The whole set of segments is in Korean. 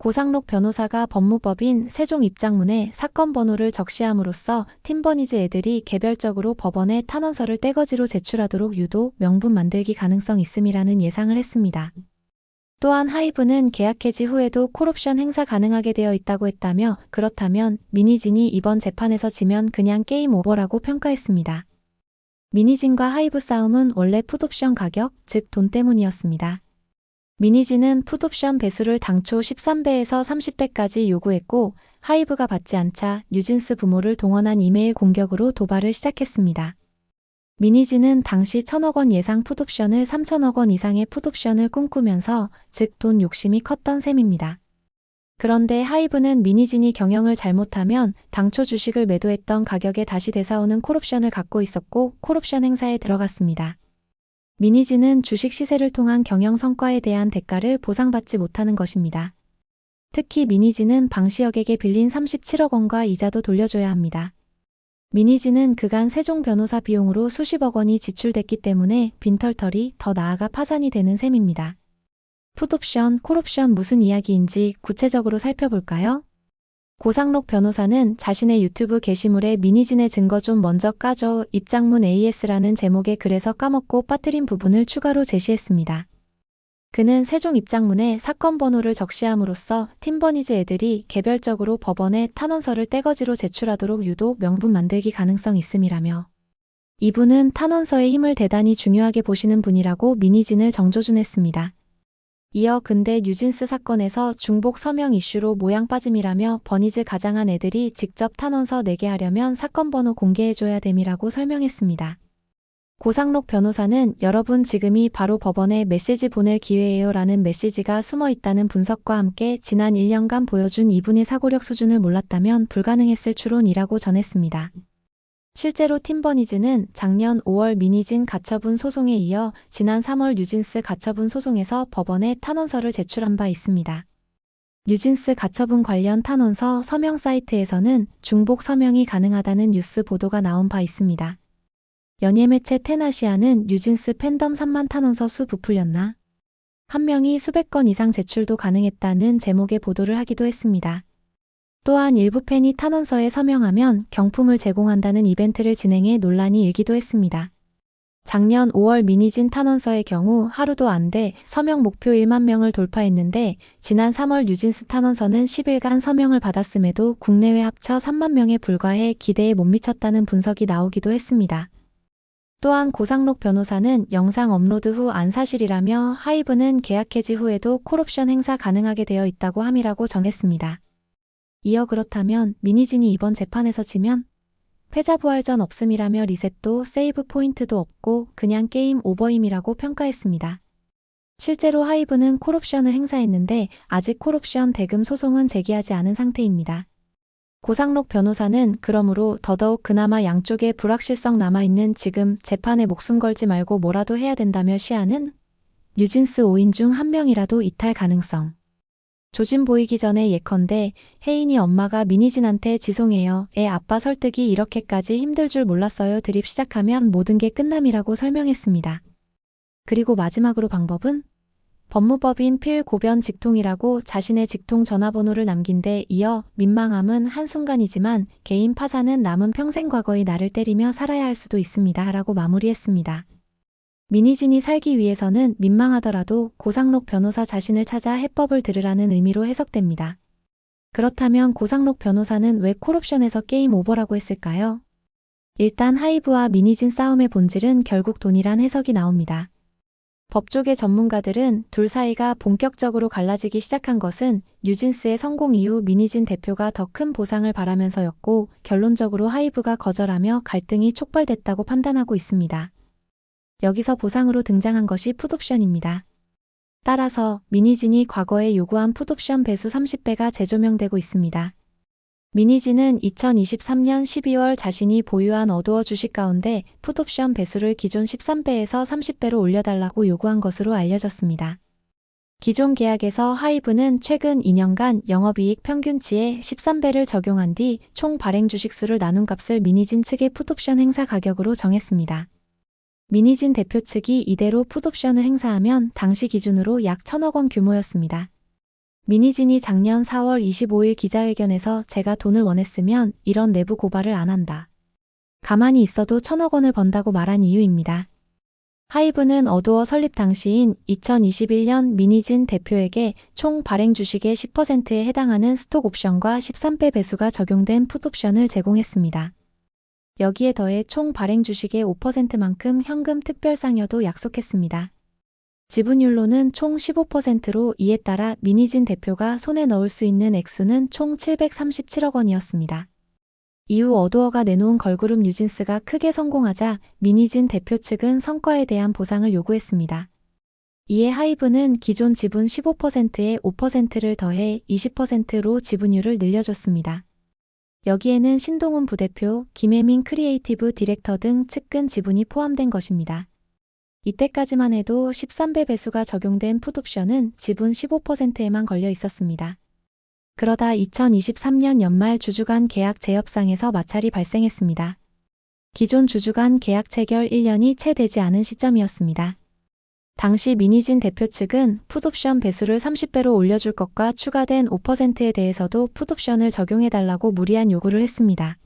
고상록 변호사가 법무법인 세종 입장문에 사건 번호를 적시함으로써 팀버니즈 애들이 개별적으로 법원에 탄원서를 떼거지로 제출하도록 유도, 명분 만들기 가능성 있음이라는 예상을 했습니다. 또한 하이브는 계약 해지 후에도 콜옵션 행사 가능하게 되어 있다고 했다며 그렇다면 미니진이 이번 재판에서 지면 그냥 게임 오버라고 평가했습니다. 미니진과 하이브 싸움은 원래 풋옵션 가격, 즉 돈 때문이었습니다. 미니진은 풋옵션 배수를 당초 13배에서 30배까지 요구했고 하이브가 받지 않자 뉴진스 부모를 동원한 이메일 공격으로 도발을 시작했습니다. 미니진은 당시 1,000억 원 예상 풋옵션을 3,000억 원 이상의 풋옵션을 꿈꾸면서 즉 돈 욕심이 컸던 셈입니다. 그런데 하이브는 미니진이 경영을 잘못하면 당초 주식을 매도했던 가격에 다시 되사오는 콜옵션을 갖고 있었고 콜옵션 행사에 들어갔습니다. 미니진은 주식 시세를 통한 경영 성과에 대한 대가를 보상받지 못하는 것입니다. 특히 미니진은 방시혁에게 빌린 37억 원과 이자도 돌려줘야 합니다. 미니진은 그간 세종 변호사 비용으로 수십억 원이 지출됐기 때문에 빈털털이 더 나아가 파산이 되는 셈입니다. 풋옵션, 콜옵션 무슨 이야기인지 구체적으로 살펴볼까요? 고상록 변호사는 자신의 유튜브 게시물에 미니진의 증거 좀 먼저 까줘 입장문 AS라는 제목의 글에서 까먹고 빠뜨린 부분을 추가로 제시했습니다. 그는 세종 입장문에 사건 번호를 적시함으로써 팀버니즈 애들이 개별적으로 법원에 탄원서를 떼거지로 제출하도록 유도, 명분 만들기 가능성 있음이라며 이분은 탄원서의 힘을 대단히 중요하게 보시는 분이라고 미니진을 정조준했습니다. 이어 근데 뉴진스 사건에서 중복 서명 이슈로 모양 빠짐이라며 버니즈 가장한 애들이 직접 탄원서 내게 하려면 사건 번호 공개해줘야 됨이라고 설명했습니다. 고상록 변호사는 여러분 지금이 바로 법원에 메시지 보낼 기회예요 라는 메시지가 숨어 있다는 분석과 함께 지난 1년간 보여준 이분의 사고력 수준을 몰랐다면 불가능했을 추론이라고 전했습니다. 실제로 팀버니즈는 작년 5월 미니진 가처분 소송에 이어 지난 3월 뉴진스 가처분 소송에서 법원에 탄원서를 제출한 바 있습니다. 뉴진스 가처분 관련 탄원서 서명 사이트에서는 중복 서명이 가능하다는 뉴스 보도가 나온 바 있습니다. 연예 매체 텐아시아는 뉴진스 팬덤 3만 탄원서 수 부풀렸나? 한 명이 수백 건 이상 제출도 가능했다는 제목의 보도를 하기도 했습니다. 또한 일부 팬이 탄원서에 서명하면 경품을 제공한다는 이벤트를 진행해 논란이 일기도 했습니다. 작년 5월 미니진 탄원서의 경우 하루도 안 돼 서명 목표 1만 명을 돌파했는데 지난 3월 뉴진스 탄원서는 10일간 서명을 받았음에도 국내외 합쳐 3만 명에 불과해 기대에 못 미쳤다는 분석이 나오기도 했습니다. 또한 고상록 변호사는 영상 업로드 후 안 사실이라며 하이브는 계약 해지 후에도 콜옵션 행사 가능하게 되어 있다고 함이라고 전했습니다. 이어 그렇다면 미니진이 이번 재판에서 지면 패자부활전 없음이라며 리셋도 세이브 포인트도 없고 그냥 게임 오버임이라고 평가했습니다. 실제로 하이브는 콜옵션을 행사했는데 아직 콜옵션 대금 소송은 제기하지 않은 상태입니다. 고상록 변호사는 그러므로 더더욱 그나마 양쪽에 불확실성 남아있는 지금 재판에 목숨 걸지 말고 뭐라도 해야 된다며 시하는 뉴진스 5인 중 한 명이라도 이탈 가능성. 조짐 보이기 전에 예컨대 혜인이 엄마가 미니진한테 지송해요. 애 아빠 설득이 이렇게까지 힘들 줄 몰랐어요. 드립 시작하면 모든 게 끝남이라고 설명했습니다. 그리고 마지막으로 방법은? 법무법인 필 고변 직통이라고 자신의 직통 전화번호를 남긴 데 이어 민망함은 한순간이지만 개인 파산은 남은 평생 과거의 나를 때리며 살아야 할 수도 있습니다. 라고 마무리했습니다. 미니진이 살기 위해서는 민망하더라도 고상록 변호사 자신을 찾아 해법을 들으라는 의미로 해석됩니다. 그렇다면 고상록 변호사는 왜 콜옵션에서 게임 오버라고 했을까요? 일단 하이브와 미니진 싸움의 본질은 결국 돈이란 해석이 나옵니다. 법조계 전문가들은 둘 사이가 본격적으로 갈라지기 시작한 것은 뉴진스의 성공 이후 미니진 대표가 더 큰 보상을 바라면서였고 결론적으로 하이브가 거절하며 갈등이 촉발됐다고 판단하고 있습니다. 여기서 보상으로 등장한 것이 풋옵션입니다. 따라서 미니진이 과거에 요구한 풋옵션 배수 30배가 재조명되고 있습니다. 미니진은 2023년 12월 자신이 보유한 어도어 주식 가운데 풋옵션 배수를 기존 13배에서 30배로 올려달라고 요구한 것으로 알려졌습니다. 기존 계약에서 하이브는 최근 2년간 영업이익 평균치에 13배를 적용한 뒤 총 발행 주식수를 나눈 값을 미니진 측의 풋옵션 행사 가격으로 정했습니다. 미니진 대표 측이 이대로 풋옵션을 행사하면 당시 기준으로 약 1,000억 원 규모였습니다. 미니진이 작년 4월 25일 기자회견에서 제가 돈을 원했으면 이런 내부 고발을 안 한다. 가만히 있어도 1,000억 원을 번다고 말한 이유입니다. 하이브는 어도어 설립 당시인 2021년 미니진 대표에게 총 발행 주식의 10%에 해당하는 스톡 옵션과 13배 배수가 적용된 풋옵션을 제공했습니다. 여기에 더해 총 발행 주식의 5%만큼 현금 특별상여도 약속했습니다. 지분율로는 총 15%로 이에 따라 미니진 대표가 손에 넣을 수 있는 액수는 총 737억 원이었습니다. 이후 어도어가 내놓은 걸그룹 뉴진스가 크게 성공하자 미니진 대표 측은 성과에 대한 보상을 요구했습니다. 이에 하이브는 기존 지분 15%에 5%를 더해 20%로 지분율을 늘려줬습니다. 여기에는 신동훈 부대표, 김혜민 크리에이티브 디렉터 등 측근 지분이 포함된 것입니다. 이때까지만 해도 13배 배수가 적용된 풋옵션은 지분 15%에만 걸려 있었습니다. 그러다 2023년 연말 주주간 계약 재협상에서 마찰이 발생했습니다. 기존 주주간 계약 체결 1년이 채 되지 않은 시점이었습니다. 당시 미니진 대표 측은 풋옵션 배수를 30배로 올려줄 것과 추가된 5%에 대해서도 풋옵션을 적용해달라고 무리한 요구를 했습니다.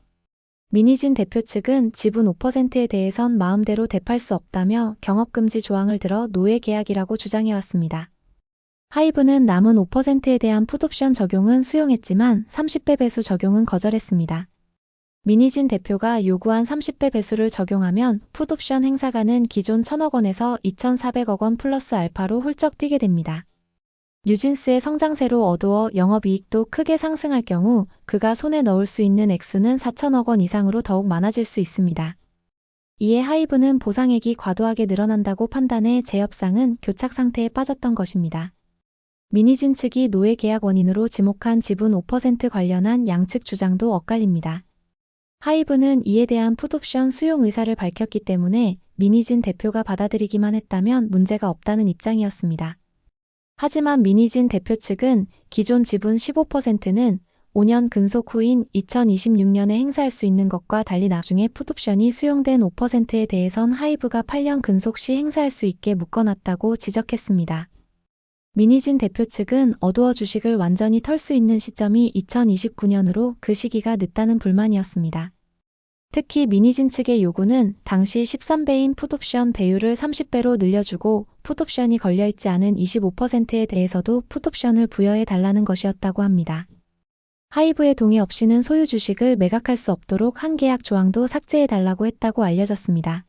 미니진 대표 측은 지분 5%에 대해선 마음대로 대팔 수 없다며 경업금지 조항을 들어 노예 계약이라고 주장해왔습니다. 하이브는 남은 5%에 대한 풋옵션 적용은 수용했지만 30배 배수 적용은 거절했습니다. 미니진 대표가 요구한 30배 배수를 적용하면 풋옵션 행사가는 기존 1,000억 원에서 2,400억 원 플러스 알파로 훌쩍 뛰게 됩니다. 뉴진스의 성장세로 어도어 영업이익도 크게 상승할 경우 그가 손에 넣을 수 있는 액수는 4,000억 원 이상으로 더욱 많아질 수 있습니다. 이에 하이브는 보상액이 과도하게 늘어난다고 판단해 재협상은 교착 상태에 빠졌던 것입니다. 미니진 측이 노예 계약 원인으로 지목한 지분 5% 관련한 양측 주장도 엇갈립니다. 하이브는 이에 대한 풋옵션 수용 의사를 밝혔기 때문에 미니진 대표가 받아들이기만 했다면 문제가 없다는 입장이었습니다. 하지만 미니진 대표 측은 기존 지분 15%는 5년 근속 후인 2026년에 행사할 수 있는 것과 달리 나중에 풋옵션이 수용된 5%에 대해선 하이브가 8년 근속 시 행사할 수 있게 묶어놨다고 지적했습니다. 미니진 대표 측은 어도어 주식을 완전히 털 수 있는 시점이 2029년으로 그 시기가 늦다는 불만이었습니다. 특히 미니진 측의 요구는 당시 13배인 풋옵션 배율을 30배로 늘려주고 풋옵션이 걸려있지 않은 25%에 대해서도 풋옵션을 부여해 달라는 것이었다고 합니다. 하이브의 동의 없이는 소유 주식을 매각할 수 없도록 한 계약 조항도 삭제해 달라고 했다고 알려졌습니다.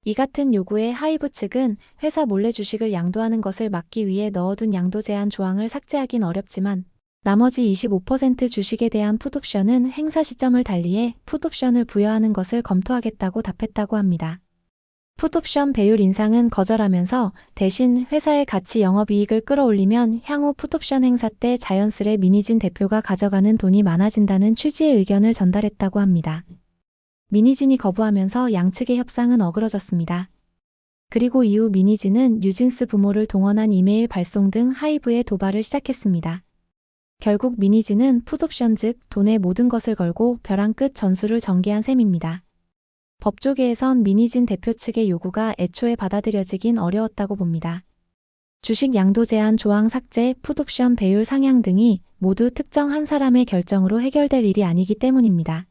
이 같은 요구에 하이브 측은 회사 몰래 주식을 양도하는 것을 막기 위해 넣어둔 양도 제한 조항을 삭제하긴 어렵지만 나머지 25% 주식에 대한 풋옵션은 행사 시점을 달리해 풋옵션을 부여하는 것을 검토하겠다고 답했다고 합니다. 풋옵션 배율 인상은 거절하면서 대신 회사의 가치 영업이익을 끌어올리면 향후 풋옵션 행사 때 자연스레 미니진 대표가 가져가는 돈이 많아진다는 취지의 의견을 전달했다고 합니다. 미니진이 거부하면서 양측의 협상은 어그러졌습니다. 그리고 이후 미니진은 뉴진스 부모를 동원한 이메일 발송 등 하이브에 도발을 시작했습니다. 결국 미니진은 풋옵션 즉 돈의 모든 것을 걸고 벼랑 끝 전술을 전개한 셈입니다. 법조계에선 미니진 대표 측의 요구가 애초에 받아들여지긴 어려웠다고 봅니다. 주식 양도 제한 조항 삭제, 풋옵션 배율 상향 등이 모두 특정 한 사람의 결정으로 해결될 일이 아니기 때문입니다.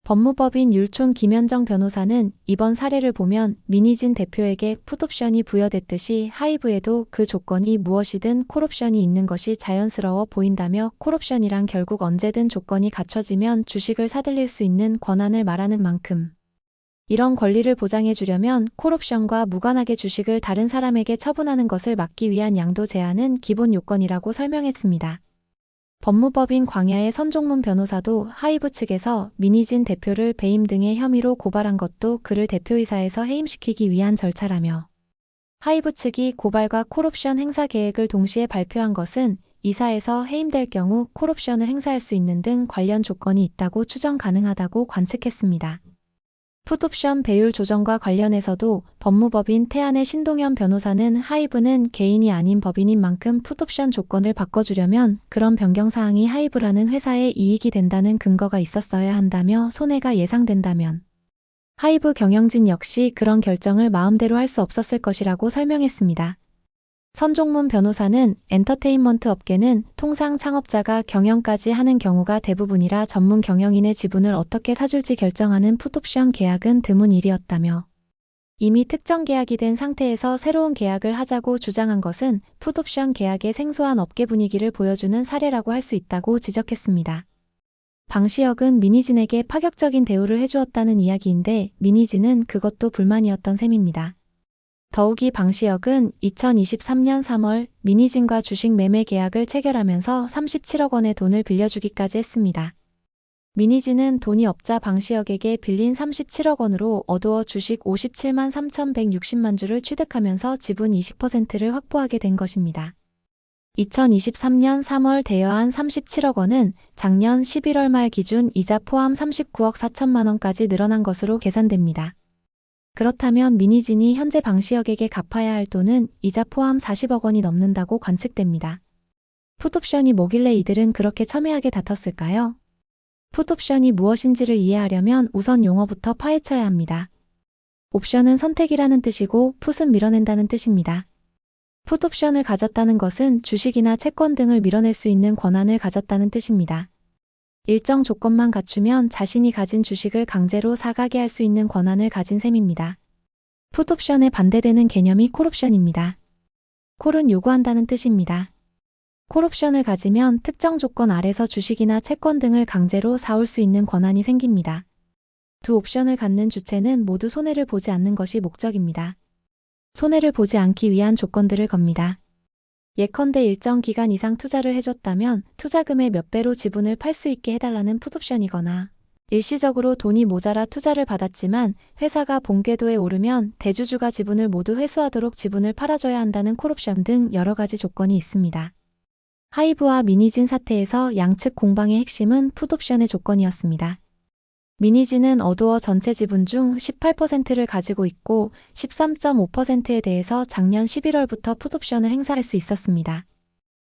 법무법인 율촌 김현정 변호사는 이번 사례를 보면 미니진 대표에게 풋옵션이 부여됐듯이 하이브에도 그 조건이 무엇이든 콜옵션이 있는 것이 자연스러워 보인다며 콜옵션이란 결국 언제든 조건이 갖춰지면 주식을 사들일 수 있는 권한을 말하는 만큼 이런 권리를 보장해 주려면 콜옵션과 무관하게 주식을 다른 사람에게 처분하는 것을 막기 위한 양도 제한은 기본 요건이라고 설명했습니다. 법무법인 광야의 선종문 변호사도 하이브 측에서 미니진 대표를 배임 등의 혐의로 고발한 것도 그를 대표이사에서 해임시키기 위한 절차라며 하이브 측이 고발과 콜옵션 행사 계획을 동시에 발표한 것은 이사에서 해임될 경우 콜옵션을 행사할 수 있는 등 관련 조건이 있다고 추정 가능하다고 관측했습니다. 풋옵션 배율 조정과 관련해서도 법무법인 태안의 신동현 변호사는 하이브는 개인이 아닌 법인인 만큼 풋옵션 조건을 바꿔주려면 그런 변경사항이 하이브라는 회사에 이익이 된다는 근거가 있었어야 한다며 손해가 예상된다면 하이브 경영진 역시 그런 결정을 마음대로 할 수 없었을 것이라고 설명했습니다. 선종문 변호사는 엔터테인먼트 업계는 통상 창업자가 경영까지 하는 경우가 대부분이라 전문 경영인의 지분을 어떻게 사줄지 결정하는 풋옵션 계약은 드문 일이었다며, 이미 특정 계약이 된 상태에서 새로운 계약을 하자고 주장한 것은 풋옵션 계약의 생소한 업계 분위기를 보여주는 사례라고 할 수 있다고 지적했습니다. 방시혁은 민희진에게 파격적인 대우를 해주었다는 이야기인데 민희진은 그것도 불만이었던 셈입니다. 더욱이 방시혁은 2023년 3월 민희진과 주식 매매 계약을 체결하면서 37억 원의 돈을 빌려주기까지 했습니다. 민희진은 돈이 없자 방시혁에게 빌린 37억 원으로 어두어 주식 57만 3,160만 주를 취득하면서 지분 20%를 확보하게 된 것입니다. 2023년 3월 대여한 37억 원은 작년 11월 말 기준 이자 포함 39억 4천만 원까지 늘어난 것으로 계산됩니다. 그렇다면 민희진이 현재 방시혁에게 갚아야 할 돈은 이자 포함 40억 원이 넘는다고 관측됩니다. 풋옵션이 뭐길래 이들은 그렇게 첨예하게 다퉜을까요? 풋옵션이 무엇인지를 이해하려면 우선 용어부터 파헤쳐야 합니다. 옵션은 선택이라는 뜻이고 풋은 밀어낸다는 뜻입니다. 풋옵션을 가졌다는 것은 주식이나 채권 등을 밀어낼 수 있는 권한을 가졌다는 뜻입니다. 일정 조건만 갖추면 자신이 가진 주식을 강제로 사가게 할 수 있는 권한을 가진 셈입니다. 풋옵션에 반대되는 개념이 콜옵션입니다. 콜은 요구한다는 뜻입니다. 콜옵션을 가지면 특정 조건 아래서 주식이나 채권 등을 강제로 사올 수 있는 권한이 생깁니다. 두 옵션을 갖는 주체는 모두 손해를 보지 않는 것이 목적입니다. 손해를 보지 않기 위한 조건들을 겁니다. 예컨대 일정 기간 이상 투자를 해줬다면 투자금의 몇 배로 지분을 팔 수 있게 해달라는 풋옵션이거나, 일시적으로 돈이 모자라 투자를 받았지만 회사가 본궤도에 오르면 대주주가 지분을 모두 회수하도록 지분을 팔아줘야 한다는 콜옵션 등 여러 가지 조건이 있습니다. 하이브와 민희진 사태에서 양측 공방의 핵심은 풋옵션의 조건이었습니다. 민희진은 어두어 전체 지분 중 18%를 가지고 있고 13.5%에 대해서 작년 11월부터 풋옵션을 행사할 수 있었습니다.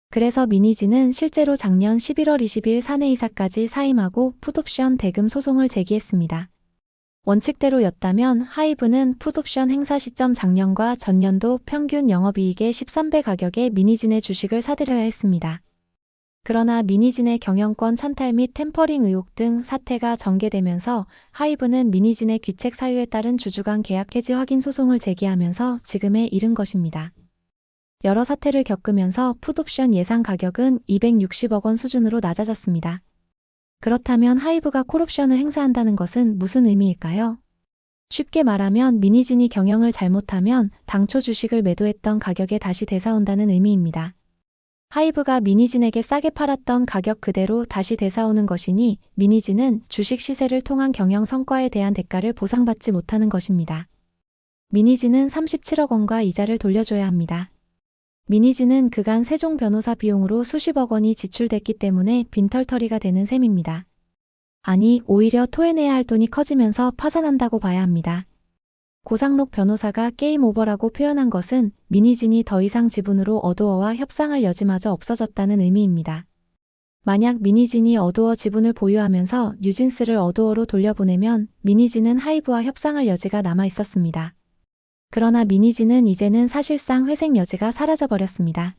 그래서 민희진은 실제로 작년 11월 20일 사내이사까지 사임하고 풋옵션 대금 소송을 제기했습니다. 원칙대로였다면 하이브는 풋옵션 행사 시점 작년과 전년도 평균 영업이익의 13배 가격에 민희진의 주식을 사들여야 했습니다. 그러나 민희진의 경영권 찬탈 및 템퍼링 의혹 등 사태가 전개되면서 하이브는 민희진의 귀책 사유에 따른 주주간 계약 해지 확인 소송을 제기하면서 지금에 이른 것입니다. 여러 사태를 겪으면서 풋옵션 예상 가격은 260억 원 수준으로 낮아졌습니다. 그렇다면 하이브가 콜옵션을 행사한다는 것은 무슨 의미일까요? 쉽게 말하면 민희진이 경영을 잘못하면 당초 주식을 매도했던 가격에 다시 되사온다는 의미입니다. 하이브가 민희진에게 싸게 팔았던 가격 그대로 다시 되사오는 것이니 민희진은 주식 시세를 통한 경영 성과에 대한 대가를 보상받지 못하는 것입니다. 민희진은 37억 원과 이자를 돌려줘야 합니다. 민희진은 그간 세종 변호사 비용으로 수십억 원이 지출됐기 때문에 빈털터리가 되는 셈입니다. 아니, 오히려 토해내야 할 돈이 커지면서 파산한다고 봐야 합니다. 고상록 변호사가 게임 오버라고 표현한 것은 민희진이 더 이상 지분으로 어두어와 협상할 여지마저 없어졌다는 의미입니다. 만약 민희진이 어두어 지분을 보유하면서 뉴진스를 어두어로 돌려보내면 민희진은 하이브와 협상할 여지가 남아 있었습니다. 그러나 민희진은 이제는 사실상 회생 여지가 사라져버렸습니다.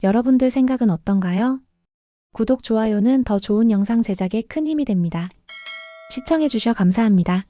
여러분들 생각은 어떤가요? 구독, 좋아요는 더 좋은 영상 제작에 큰 힘이 됩니다. 시청해주셔 감사합니다.